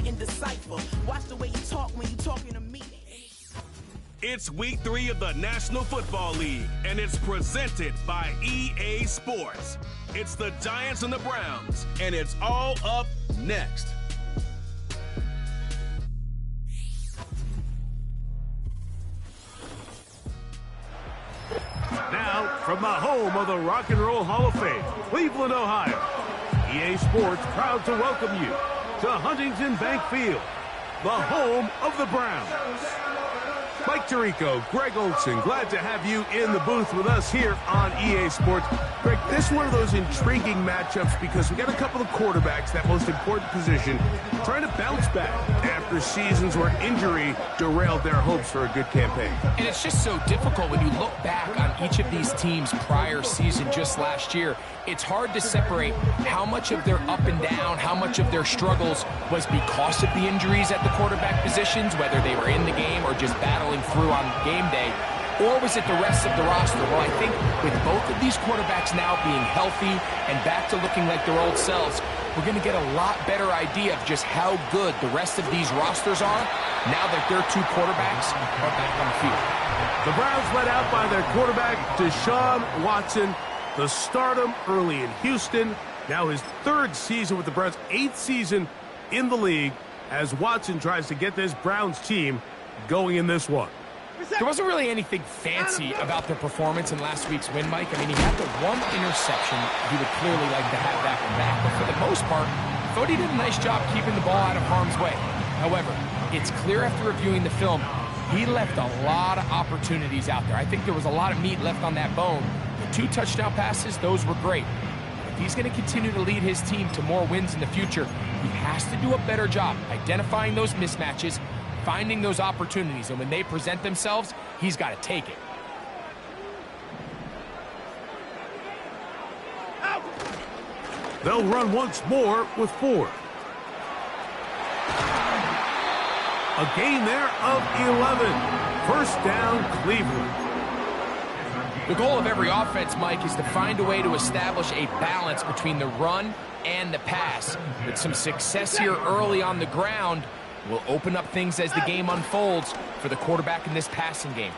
couldn't decipher. Watch the way you talk when you talking to me. It's week 3 of the National Football League, and it's presented by EA Sports. It's the Giants and the Browns, and it's all up next. Now, from the home of the Rock and Roll Hall of Fame, Cleveland, Ohio, EA Sports proud to welcome you to Huntington Bank Field, the home of the Browns. Mike Tirico, Greg Olson, glad to have you in the booth with us here on EA Sports. Greg, this is one of those intriguing matchups because we got a couple of quarterbacks, that most important position, trying to bounce back after seasons where injury derailed their hopes for a good campaign. And it's just so difficult when you look back on each of these teams' prior season just last year. It's hard to separate how much of their up and down, how much of their struggles was because of the injuries at the quarterback positions, whether they were in the game or just battling through on game day, or was it the rest of the roster? Well, I think with both of these quarterbacks now being healthy and back to looking like their old selves, we're going to get a lot better idea of just how good the rest of these rosters are now that their two quarterbacks are back on the field. The Browns led out by their quarterback, Deshaun Watson, the stardom early in Houston. Now his 3rd season with the Browns, 8th season in the league, as Watson tries to get this Browns team going in this one. There wasn't really anything fancy about their performance in last week's win, Mike. I mean, he had the one interception. He would clearly like to have that one back. But for the most part, I thought he did a nice job keeping the ball out of harm's way. However, it's clear after reviewing the film, he left a lot of opportunities out there. I think there was a lot of meat left on that bone. The 2 touchdown passes, those were great. If he's going to continue to lead his team to more wins in the future, he has to do a better job identifying those mismatches, finding those opportunities, and when they present themselves, he's got to take it. They'll run once more with 4. A gain there of 11. First down, Cleveland. The goal of every offense, Mike, is to find a way to establish a balance between the run and the pass. With some success here early on the ground, will open up things as the game unfolds for the quarterback in this passing game.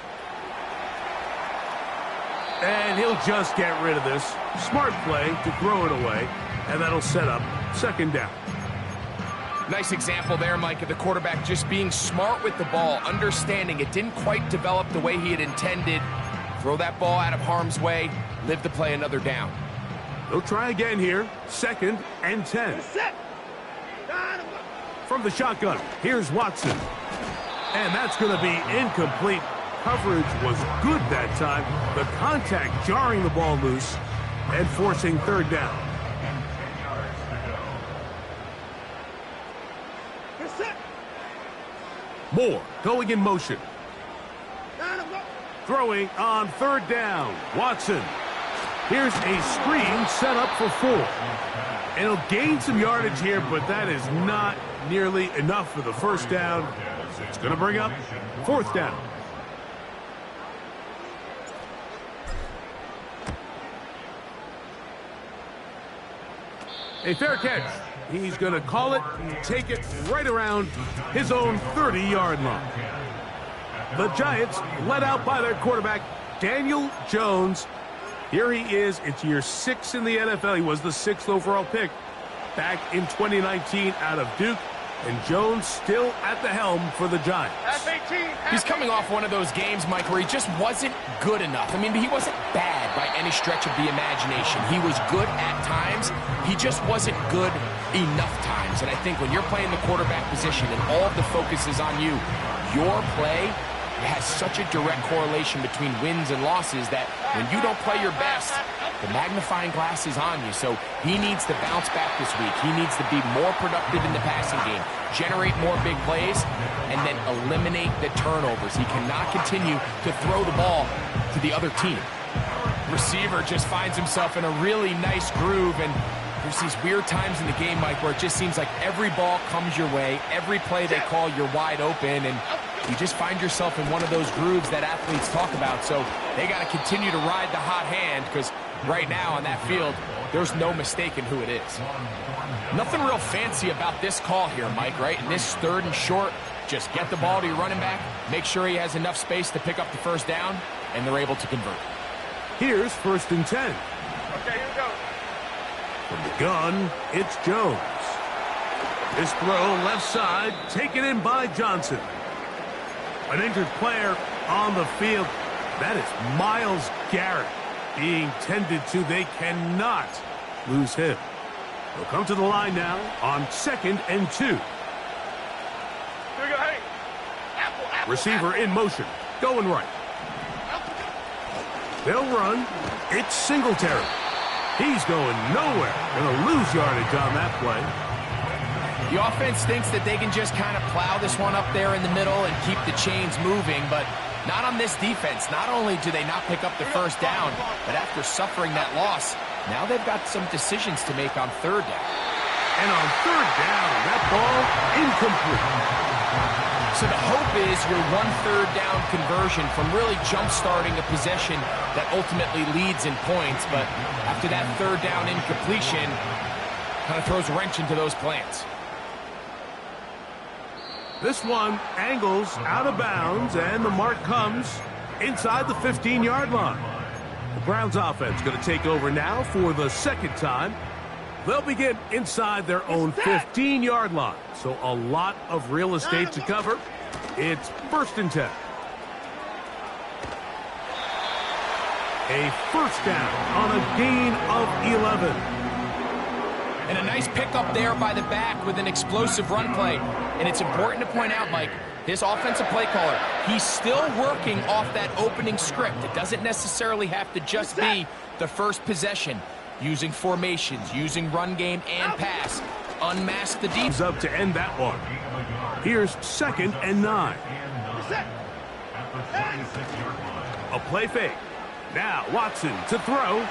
And he'll just get rid of this. Smart play to throw it away, and that'll set up 2nd down. Nice example there, Mike, of the quarterback just being smart with the ball, understanding it didn't quite develop the way he had intended. Throw that ball out of harm's way, live to play another down. They'll try again here, 2nd and 10. From the shotgun, here's Watson. And that's going to be incomplete. Coverage was good that time. The contact jarring the ball loose and forcing 3rd down. Moore going in motion. Throwing on 3rd down. Watson. Here's a screen set up for 4. And he'll gain some yardage here, but that is not nearly enough for the 1st down. It's going to bring up 4th down. A fair catch. He's going to call it, take it right around his own 30-yard line. The Giants led out by their quarterback, Daniel Jones. Here he is. It's year 6 in the NFL. He was the 6th overall pick back in 2019 out of Duke. And Jones still at the helm for the Giants. He's coming off one of those games, Mike, where he just wasn't good enough. I mean, he wasn't bad by any stretch of the imagination. He was good at times. He just wasn't good enough times. And I think when you're playing the quarterback position and all of the focus is on you, your play has such a direct correlation between wins and losses that when you don't play your best, the magnifying glass is on you. So he needs to bounce back this week. He needs to be more productive in the passing game, generate more big plays, and then eliminate the turnovers. He cannot continue to throw the ball to the other team. Receiver just finds himself in a really nice groove, and there's these weird times in the game, Mike, where it just seems like every ball comes your way, every play they call, you're wide open, and you just find yourself in one of those grooves that athletes talk about. So they got to continue to ride the hot hand because Right now on that field, there's no mistaking who it is. Nothing real fancy about this call here, Mike, right? In this 3rd and short, just get the ball to your running back, make sure he has enough space to pick up the first down, and they're able to convert. Here's 1st and 10. Okay, here we go. From the gun, it's Jones. This throw left side, taken in by Johnson. An injured player on the field. That is Myles Garrett being tended to. They cannot lose him. They'll come to the line now on 2nd and 2. Here we go, hey. Apple, Receiver in motion, going right. They'll run. It's Singletary. He's going nowhere. Going to lose yardage on that play. The offense thinks that they can just kind of plow this one up there in the middle and keep the chains moving, but not on this defense. Not only do they not pick up the first down, but after suffering that loss, now they've got some decisions to make on 3rd down. And on 3rd down, that ball incomplete. So the hope is your 1/3 down conversion from really jump-starting a possession that ultimately leads in points, but after that 3rd down incompletion, kind of throws a wrench into those plans. This one angles out of bounds, and the mark comes inside the 15-yard line. The Browns offense going to take over now for the 2nd time. They'll begin inside their own 15-yard line, so a lot of real estate to cover. It's 1st and 10. A first down on a gain of 11. And a nice pickup there by the back with an explosive run play. And it's important to point out, Mike, this offensive play caller, he's still working off that opening script. It doesn't necessarily have to just be the first possession. Using formations, using run game and pass. Unmask the defense. Up to end that one. Here's 2nd and 9. A play fake. Now Watson to throw.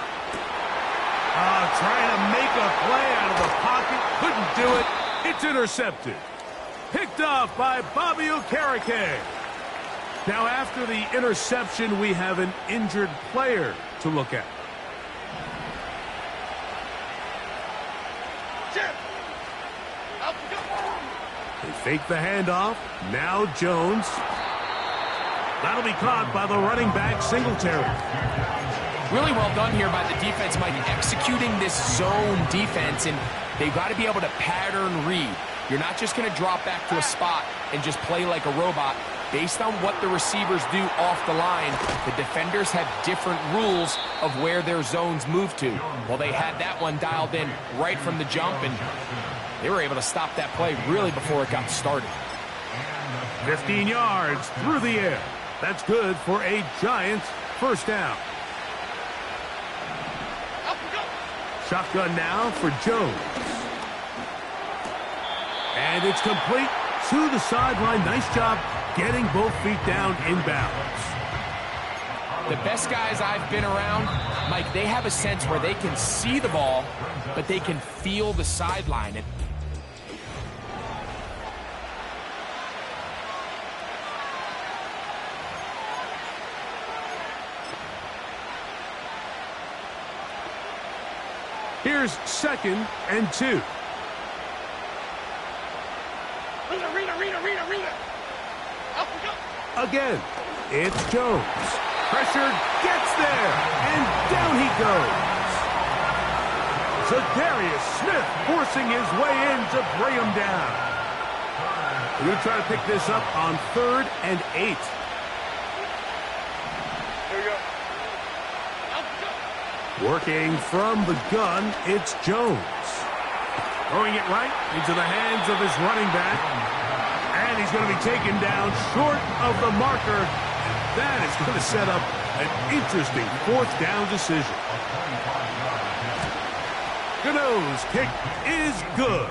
Trying to make a play out of the pocket. Couldn't do it. It's intercepted. Picked off by Bobby Okereke. Now after the interception, we have an injured player to look at. They fake the handoff. Now Jones. That'll be caught by the running back, Singletary. Really well done here by the defense, Mike, executing this zone defense, and they've got to be able to pattern read. You're not just going to drop back to a spot and just play like a robot. Based on what the receivers do off the line, the defenders have different rules of where their zones move to. Well, they had that one dialed in right from the jump, and they were able to stop that play really before it got started. 15 yards through the air. That's good for a Giants first down. Shotgun now for Jones. And it's complete to the sideline. Nice job getting both feet down inbounds. The best guys I've been around, Mike, they have a sense where they can see the ball, but they can feel the sideline. Here's 2nd and 2. Again, it's Jones. Pressure gets there, and down he goes. Zadarius Smith forcing his way in to bring him down. We're going to try to pick this up on 3rd and 8. Here we go. Working from the gun, it's Jones. Throwing it right into the hands of his running back. And he's going to be taken down short of the marker. That is going to set up an interesting 4th down decision. Gano's kick is good.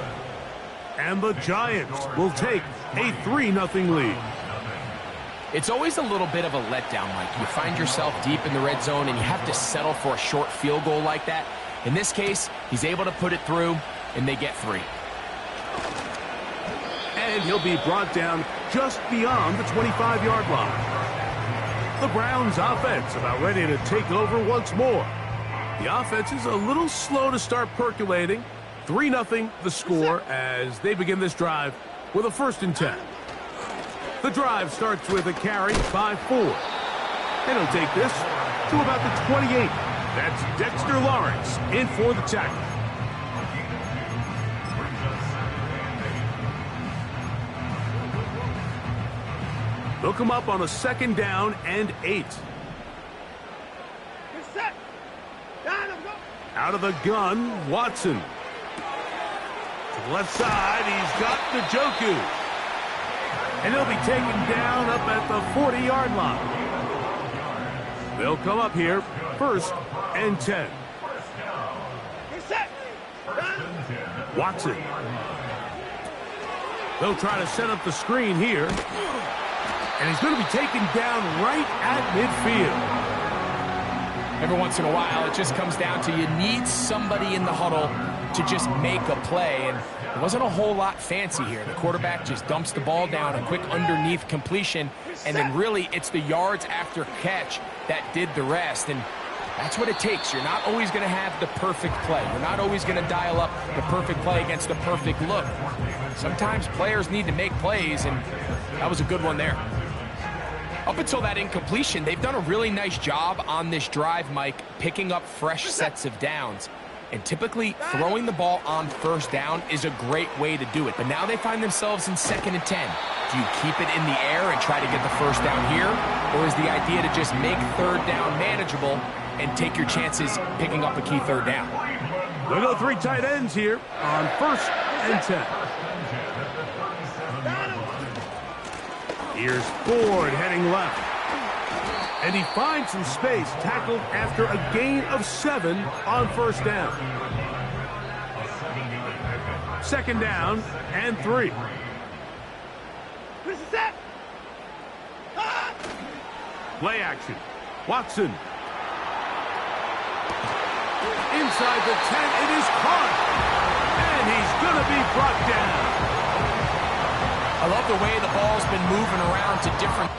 And the Giants will take a 3-0 lead. It's always a little bit of a letdown, Mike. You find yourself deep in the red zone and you have to settle for a short field goal like that. In this case, he's able to put it through, and they get 3. And he'll be brought down just beyond the 25-yard line. The Browns offense about ready to take over once more. The offense is a little slow to start percolating. 3-0 the score as they begin this drive with a 1st and 10. The drive starts with a carry by 4. And he'll take this to about the 28. That's Dexter Lawrence in for the tackle. They'll come up on a 2nd down and 8. Out of the gun, Watson. To the left side, he's got Njoku. And he'll be taken down up at the 40-yard line. They'll come up here, 1st and 10. Watson. They'll try to set up the screen here. And he's going to be taken down right at midfield. Every once in a while, it just comes down to you need somebody in the huddle to just make a play. And it wasn't a whole lot fancy here. The quarterback just dumps the ball down, a quick underneath completion, and then really it's the yards after catch that did the rest. And that's what it takes. You're not always going to have the perfect play. You're not always going to dial up the perfect play against the perfect look. Sometimes players need to make plays, and that was a good one there. Up until that incompletion, they've done a really nice job on this drive, Mike, picking up fresh sets of downs. And typically, throwing the ball on 1st down is a great way to do it. But now they find themselves in 2nd and 10. Do you keep it in the air and try to get the 1st down here? Or is the idea to just make 3rd down manageable and take your chances picking up a key 3rd down? They'll go 3 tight ends here on 1st and 10. Here's Ford heading left. And he finds some space, tackled after a gain of 7 on 1st down. 2nd down and 3. Play action. Watson. Inside the 10, it is caught. And he's going to be brought down. I love the way the ball's been moving around to different...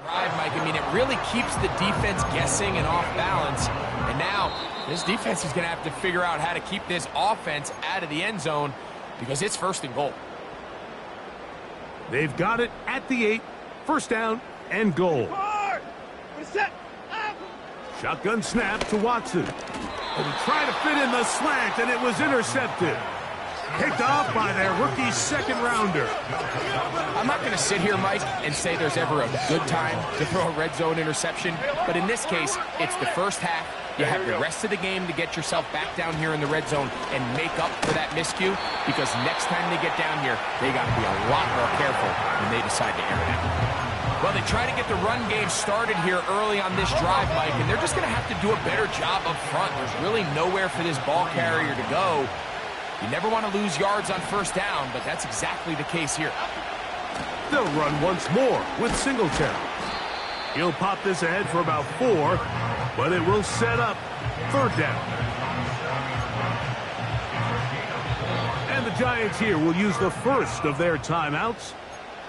drive, Mike. I mean, it really keeps the defense guessing and off balance. And now, this defense is going to have to figure out how to keep this offense out of the end zone because it's 1st and goal. They've got it at the 8. 1st down and goal. Shotgun snap to Watson. And he tried to fit in the slant, and it was intercepted. Picked off by their rookie 2nd rounder. I'm not going to sit here, Mike, and say there's ever a good time to throw a red zone interception, but in this case, it's the 1st half. You have the rest of the game to get yourself back down here in the red zone and make up for that miscue, because next time they get down here, they got to be a lot more careful when they decide to air it out. Well, they try to get the run game started here early on this drive, Mike, and they're just going to have to do a better job up front. There's really nowhere for this ball carrier to go. You never want to lose yards on 1st down, but that's exactly the case here. They'll run once more with Singletary. He'll pop this ahead for about 4, but it will set up 3rd down. And the Giants here will use the 1st of their timeouts.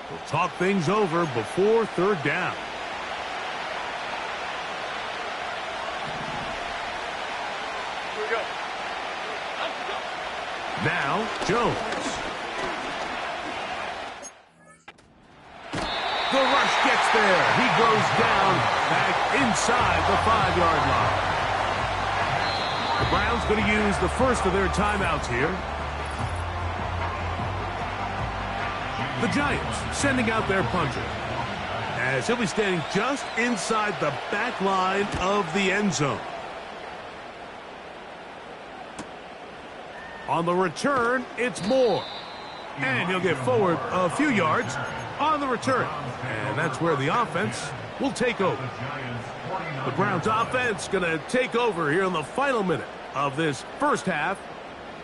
They'll talk things over before 3rd down. Now, Jones. The rush gets there. He goes down back inside the 5-yard line. The Browns going to use the 1st of their timeouts here. The Giants sending out their punter, as he'll be standing just inside the back line of the end zone. On the return, it's Moore. And he'll get forward a few yards on the return. And that's where the offense will take over. The Browns offense going to take over here in the final minute of this 1st half.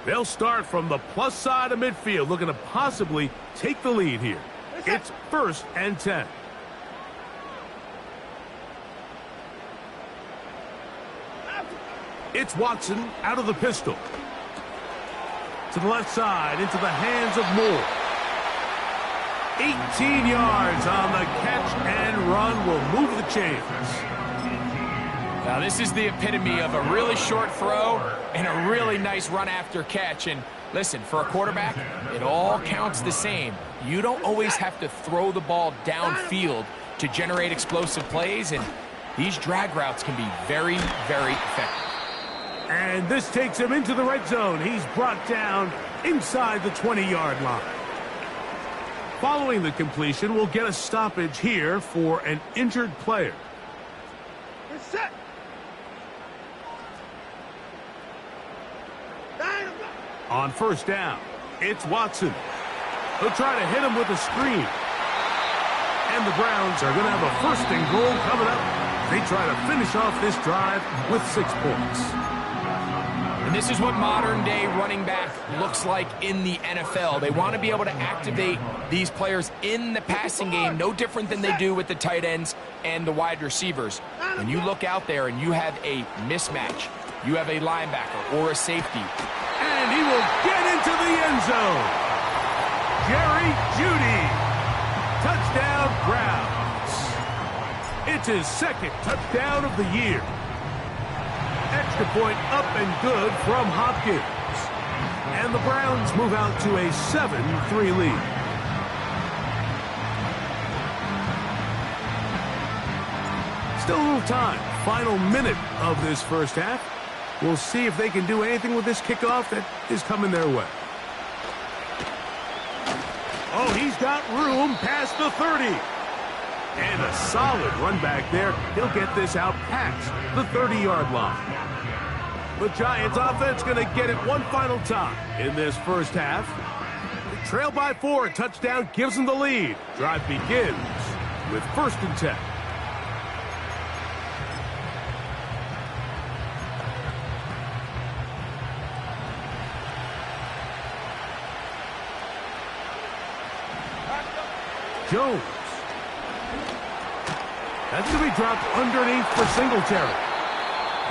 They'll start from the plus side of midfield, looking to possibly take the lead here. It's 1st and 10. It's Watson out of the pistol. To the left side, into the hands of Moore. 18 yards on the catch and run will move the chains. Now this is the epitome of a really short throw and a really nice run after catch. And listen, for a quarterback, it all counts the same. You don't always have to throw the ball downfield to generate explosive plays, and these drag routes can be very, very effective. And this takes him into the red zone. He's brought down inside the 20-yard line. Following the completion, we'll get a stoppage here for an injured player. Set. On 1st down, it's Watson. He'll try to hit him with a screen. And the Browns are going to have a 1st and goal coming up. They try to finish off this drive with 6 points. And this is what modern-day running back looks like in the NFL. They want to be able to activate these players in the passing game, no different than they do with the tight ends and the wide receivers. When you look out there and you have a mismatch, you have a linebacker or a safety. And he will get into the end zone. Jerry Jeudy. Touchdown, Browns. It's his 2nd touchdown of the year. Extra point up and good from Hopkins. And the Browns move out to a 7-3 lead. Still a little time. Final minute of this 1st half. We'll see if they can do anything with this kickoff that is coming their way. Oh, he's got room past the 30. And a solid run back there. He'll get this out past the 30-yard line. The Giants offense going to get it one final time in this 1st half. They trail by 4. A touchdown gives them the lead. Drive begins with 1st and 10. Jones. That's going to be dropped underneath for Singletary.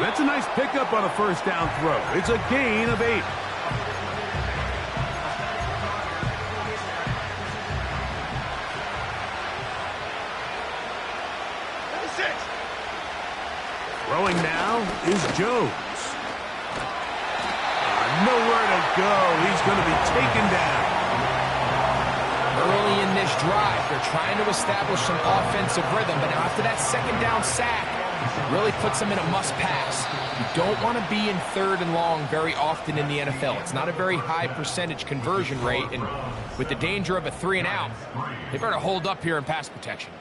That's a nice pickup on a 1st down throw. It's a gain of 8. Throwing now is Jones. Nowhere to go. He's going to be taken down. Early in this drive, they're trying to establish some offensive rhythm, but after that 2nd down sack, really puts them in a must-pass. You don't want to be in 3rd and long very often in the NFL. It's not a very high percentage conversion rate, and with the danger of a 3 and out, they better hold up here in pass protection.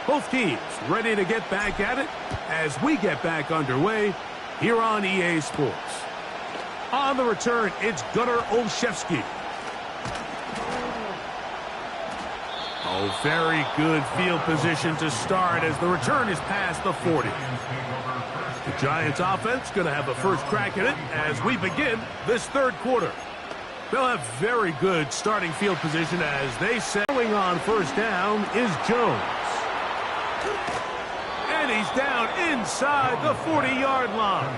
Both teams ready to get back at it as we get back underway here on EA Sports. On the return, it's Gunnar Olszewski. Oh, very good field position to start as the return is past the 40. The Giants offense going to have the 1st crack at it as we begin this 3rd quarter. They'll have very good starting field position as they set. Going on 1st down is Jones. And he's down inside the 40-yard line.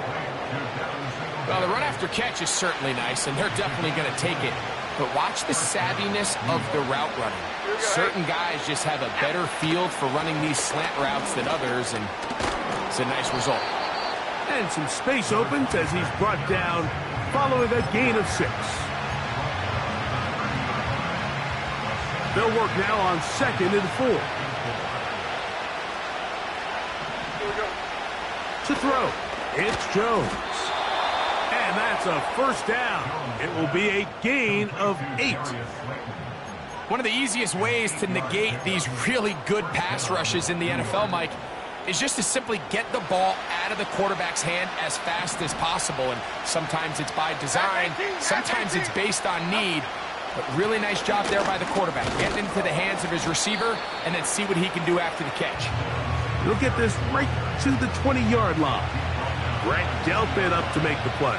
Well, the run after catch is certainly nice, and they're definitely going to take it. But watch the savviness of the route running. Certain guys just have a better feel for running these slant routes than others, and it's a nice result. And some space opens as he's brought down following a gain of 6. They'll work now on 2nd and 4. To throw, it's Jones. And that's a 1st down. It will be a gain of 8. One of the easiest ways to negate these really good pass rushes in the NFL, Mike, is just to simply get the ball out of the quarterback's hand as fast as possible. And sometimes it's by design, sometimes it's based on need. But really nice job there by the quarterback, getting into the hands of his receiver and then see what he can do after the catch. He'll get this right to the 20-yard line. Brett Delpit up to make the play.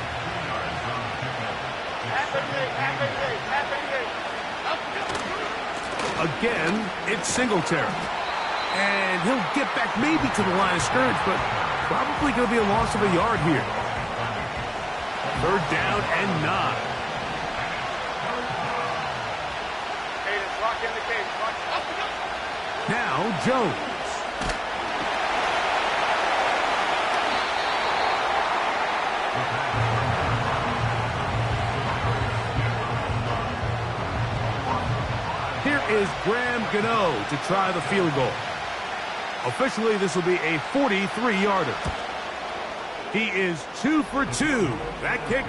Again, it's Singletary. And he'll get back maybe to the line of scrimmage, but probably going to be a loss of a yard here. 3rd down and 9. Now Jones. Here is Graham Gano to try the field goal. Officially, this will be a 43-yarder. He is 2 for 2. That kick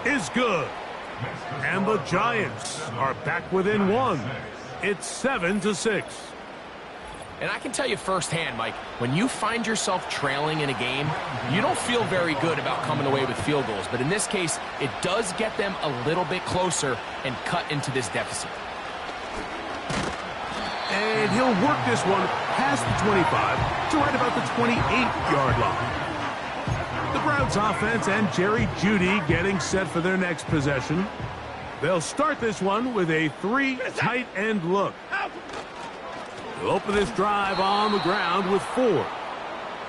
is good. And the Giants are back within 1. It's 7-6. And I can tell you firsthand, Mike, when you find yourself trailing in a game, you don't feel very good about coming away with field goals. But in this case, it does get them a little bit closer and cut into this deficit. And he'll work this one past the 25 to right about the 28-yard line. The Browns offense and Jerry Jeudy getting set for their next possession. They'll start this one with a 3 tight end look. He'll open this drive on the ground with 4.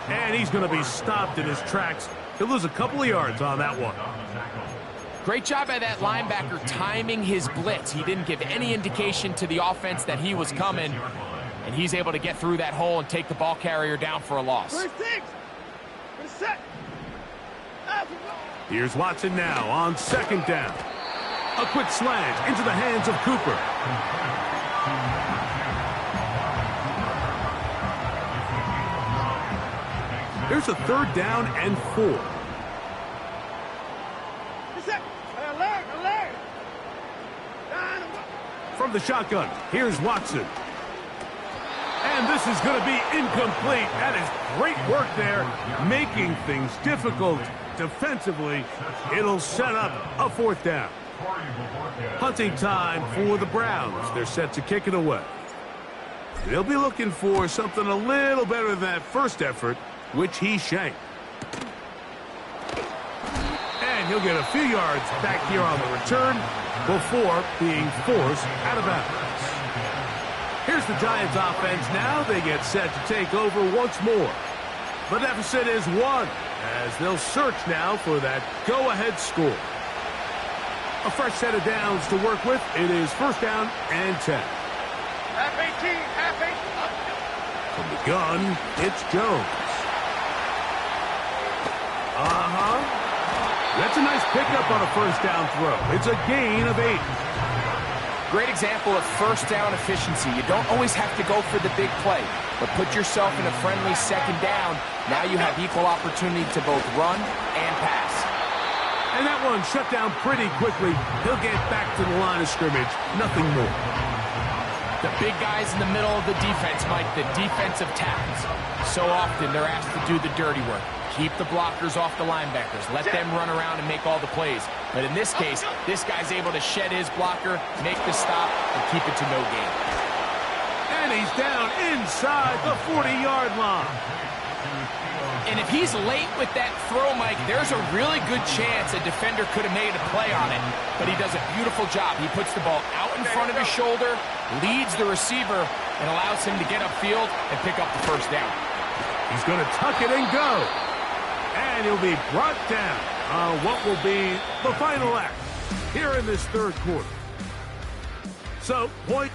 And he's going to be stopped in his tracks. He'll lose a couple of yards on that one. Great job by that linebacker timing his blitz. He didn't give any indication to the offense that he was coming, and he's able to get through that hole and take the ball carrier down for a loss. Here's Watson now on 2nd down. A quick slant into the hands of Cooper. Here's a 3rd down and 4. From the shotgun, here's Watson. And this is going to be incomplete. That is great work there, making things difficult defensively. It'll set up a 4th down. Hunting time for the Browns. They're set to kick it away. They'll be looking for something a little better than that first effort, which he shanked. And he'll get a few yards back here on the return before being forced out of bounds. Here's the Giants offense now. They get set to take over once more. The deficit is 1 as they'll search now for that go-ahead score. A fresh set of downs to work with. It is 1st down and 10. Half 18, half 18. From the gun, it's Jones. That's a nice pickup on a 1st down throw. It's a gain of 8. Great example of 1st down efficiency. You don't always have to go for the big play, but put yourself in a friendly 2nd down. Now you have equal opportunity to both run and pass. And that one shut down pretty quickly. He'll get back to the line of scrimmage. Nothing more. The big guys in the middle of the defense, Mike, the defensive tackles. So often they're asked to do the dirty work. Keep the blockers off the linebackers. Let them run around and make all the plays. But in this case, this guy's able to shed his blocker, make the stop, and keep it to no gain. And he's down inside the 40-yard line. And if he's late with that throw, Mike, there's a really good chance a defender could have made a play on it. But he does a beautiful job. He puts the ball out in front of his shoulder, leads the receiver, and allows him to get upfield and pick up the 1st down. He's going to tuck it and go. And he'll be brought down on what will be the final act here in this 3rd quarter. So, point.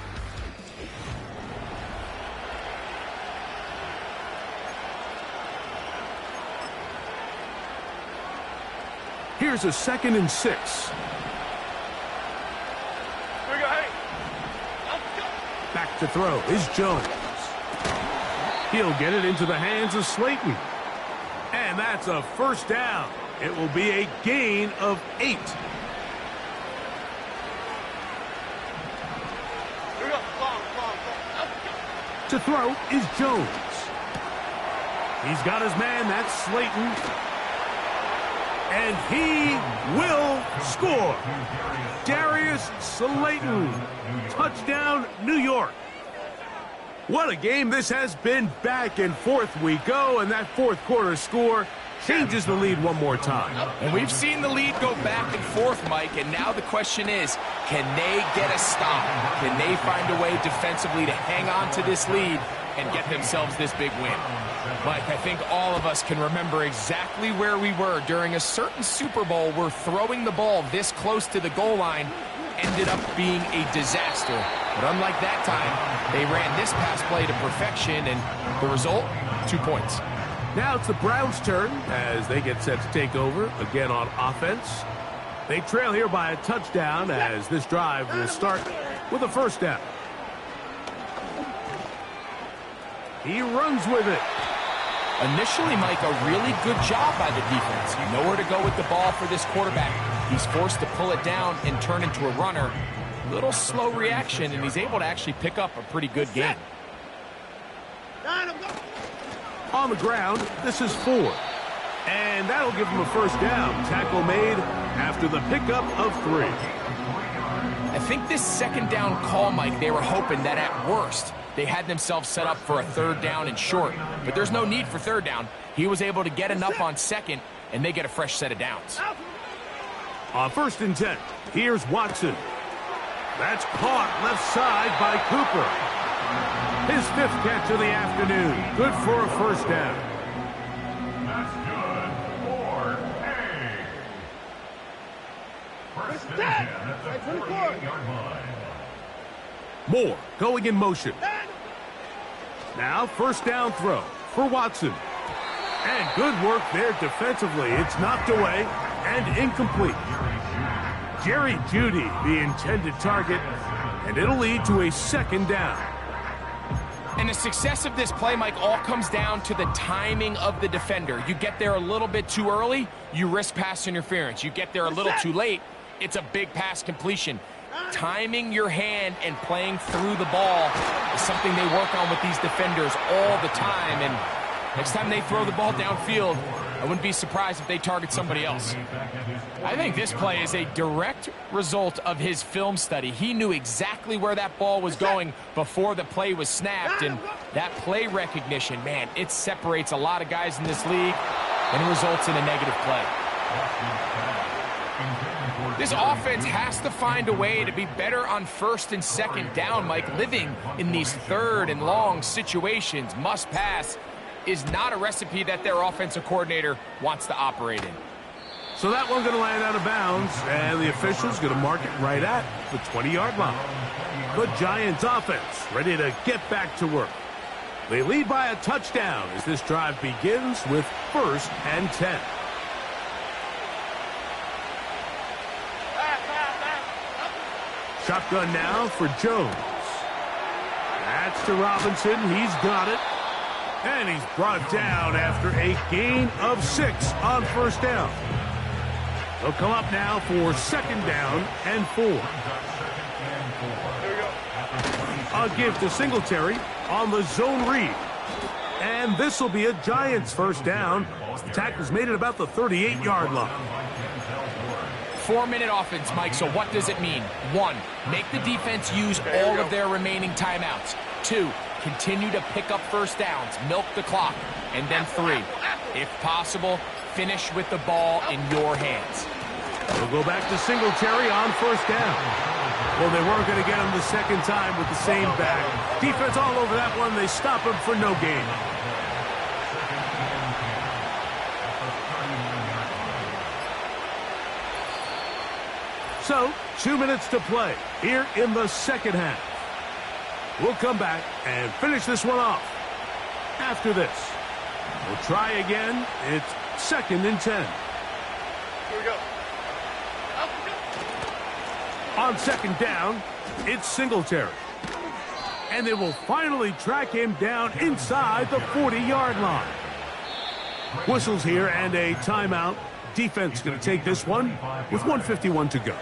Here's a 2nd and 6. Back to throw is Jones. He'll get it into the hands of Slayton. And that's a 1st down. It will be a gain of 8. To throw is Jones. He's got his man, that's Slayton. And he will score. Darius Slayton. Touchdown, New York. What a game this has been. Back and forth we go, and that fourth quarter score changes the lead one more time. And we've seen the lead go back and forth, Mike, and now the question is, can they get a stop? Can they find a way defensively to hang on to this lead and get themselves this big win? Mike, I think all of us can remember exactly where we were during a certain Super Bowl where throwing the ball this close to the goal line ended up being a disaster. But unlike that time, they ran this pass play to perfection, and the result, 2 points. Now it's the Browns' turn as they get set to take over again on offense. They trail here by a touchdown as this drive will start with a first down. He runs with it. Initially, Mike, a really good job by the defense. Nowhere to go with the ball for this quarterback. He's forced to pull it down and turn into a runner. Little slow reaction, and he's able to actually pick up a pretty good game. On the ground, this is 4. And that'll give him a first down. Tackle made after the pickup of 3. I think this second down call, Mike, they were hoping that at worst they had themselves set up for a third down and short. But there's no need for third down. He was able to get enough on second, and they get a fresh set of downs. On 1st and 10, here's Watson. That's caught left side by Cooper. His 5th catch of the afternoon. Good for a first down. That's good for A. First and 10 at the 48-yard line. Moore going in motion. Now first down throw for Watson. And good work there defensively. It's knocked away and incomplete. Jerry Jeudy, the intended target, and it'll lead to a second down. And the success of this play, Mike, all comes down to the timing of the defender. You get there a little bit too early, you risk pass interference. You get there a little too late, it's a big pass completion. Timing your hand and playing through the ball is something they work on with these defenders all the time. And next time they throw the ball downfield, I wouldn't be surprised if they target somebody else. I think this play is a direct result of his film study. He knew exactly where that ball was going before the play was snapped, and that play recognition, man, it separates a lot of guys in this league and results in a negative play. This offense has to find a way to be better on 1st and 2nd down, Mike. Living in these 3rd and long situations, must pass, is not a recipe that their offensive coordinator wants to operate in. So that one's going to land out of bounds, and the official's going to mark it right at the 20-yard line. The Giants offense ready to get back to work. They lead by a touchdown as this drive begins with 1st and 10. Shotgun now for Jones. That's to Robinson. He's got it. And he's brought down after a gain of 6 on 1st down. They'll come up now for 2nd down and 4. A give to Singletary on the zone read. And this will be a Giants first down. The tackle's made it about the 38-yard line. 4-minute offense, Mike, so what does it mean? 1, make the defense use all of their remaining timeouts. 2, continue to pick up first downs, milk the clock. And then 3, if possible, finish with the ball in your hands. We'll go back to Singletary on 1st down. Well, they weren't going to get him the second time with the same back. Defense all over that one. They stop him for no gain. So, 2 minutes to play here in the second half. We'll come back and finish this one off. After this, we'll try again. It's 2nd and 10. Here we go. On 2nd down, it's Singletary. And they will finally track him down inside the 40-yard line. Whistles here and a timeout. Defense going to take this one with 1:51 to go.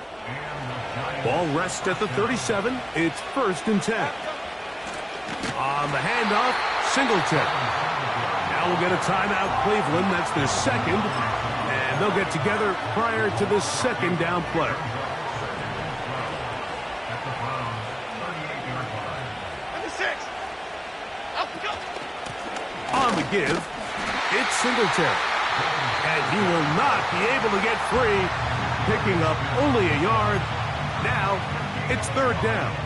Ball rests at the 37. It's 1st and 10. On the handoff, Singletary. Now we'll get a timeout, Cleveland. That's their second. And they'll get together prior to the second down play. On the give, it's Singletary. And he will not be able to get free, picking up only a yard. Now it's third down.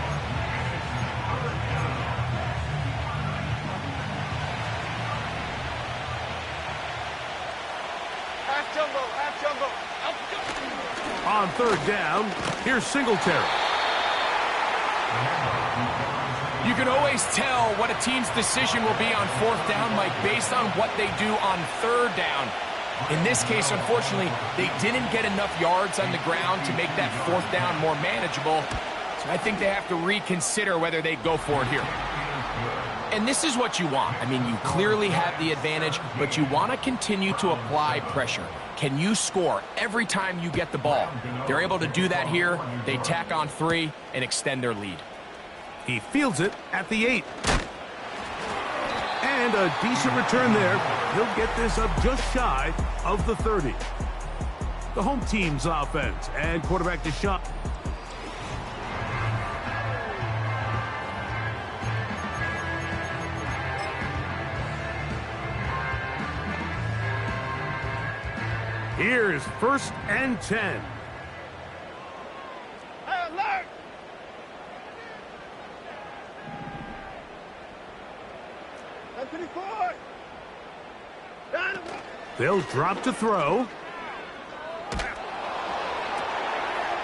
Half jumbo. On third down, here's Singletary. You can always tell what a team's decision will be on fourth down, Mike, based on what they do on third down. In this case, unfortunately, they didn't get enough yards on the ground to make that fourth down more manageable. So I think they have to reconsider whether they go for it here. And this is what you want. I mean, you clearly have the advantage, but you want to continue to apply pressure. Can you score every time you get the ball? They're able to do that here. They tack on 3 and extend their lead. He fields it at the 8. And a decent return there. He'll get this up just shy of the 30. The home team's offense and quarterback Deshaun. Here's first and 10. Alert! That's 24. They'll drop to throw.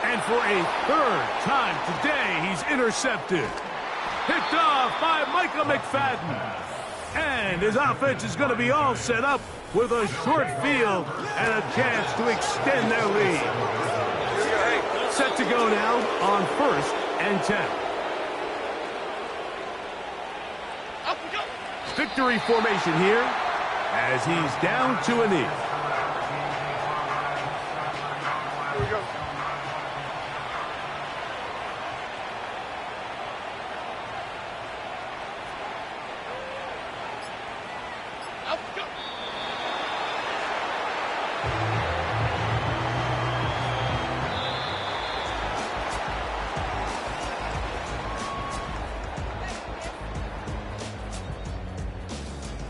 And for a third time today, he's intercepted. Picked off by Micah McFadden. And his offense is going to be all set up with a short field and a chance to extend their lead. Set to go now on first and 10. Victory formation here as he's down to a knee. Here we go.